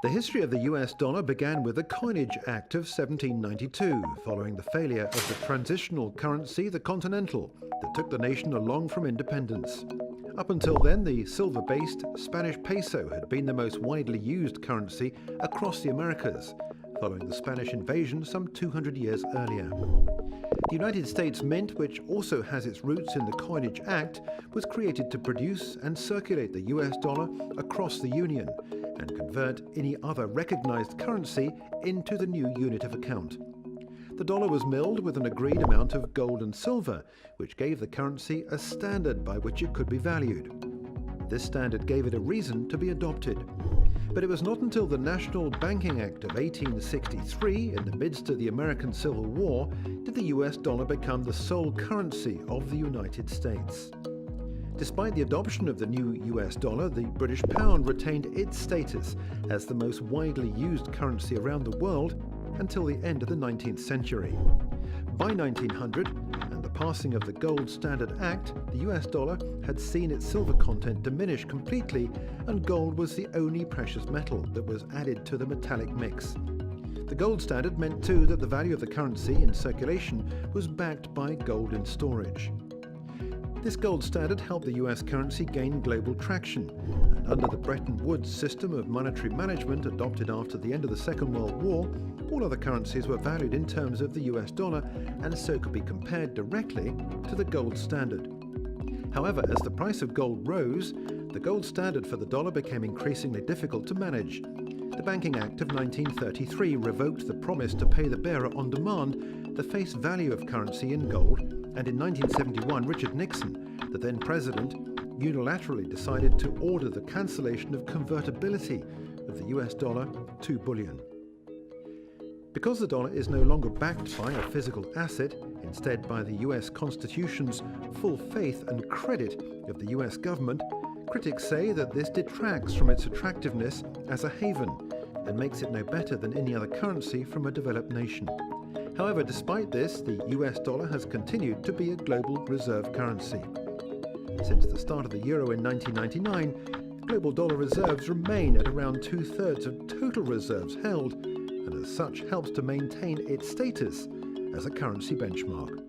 The history of the US dollar began with the Coinage Act of 1792, following the failure of the transitional currency, the Continental, that took the nation along from independence. Up until then, the silver-based Spanish peso had been the most widely used currency across the Americas, following the Spanish invasion some 200 years earlier. The United States Mint, which also has its roots in the Coinage Act, was created to produce and circulate the US dollar across the Union and convert any other recognized currency into the new unit of account. The dollar was milled with an agreed amount of gold and silver, which gave the currency a standard by which it could be valued. This standard gave it a reason to be adopted. But it was not until the National Banking Act of 1863, in the midst of the American Civil War, did the US dollar become the sole currency of the United States. Despite the adoption of the new US dollar, the British pound retained its status as the most widely used currency around the world until the end of the 19th century. By 1900, and the passing of the Gold Standard Act, the US dollar had seen its silver content diminish completely, and gold was the only precious metal that was added to the metallic mix. The gold standard meant too that the value of the currency in circulation was backed by gold in storage. This gold standard helped the US currency gain global traction, and under the Bretton Woods system of monetary management adopted after the end of the Second World War, all other currencies were valued in terms of the US dollar and so could be compared directly to the gold standard. However, as the price of gold rose, the gold standard for the dollar became increasingly difficult to manage. The Banking Act of 1933 revoked the promise to pay the bearer on demand the face value of currency in gold, and in 1971 Richard Nixon, the then president, unilaterally decided to order the cancellation of convertibility of the US dollar to bullion. Because the dollar is no longer backed by a physical asset, instead by the US Constitution's full faith and credit of the US government, critics say that this detracts from its attractiveness as a haven and makes it no better than any other currency from a developed nation. However, despite this, the US dollar has continued to be a global reserve currency. Since the start of the euro in 1999, global dollar reserves remain at around 2/3 of total reserves held, and as such helps to maintain its status as a currency benchmark.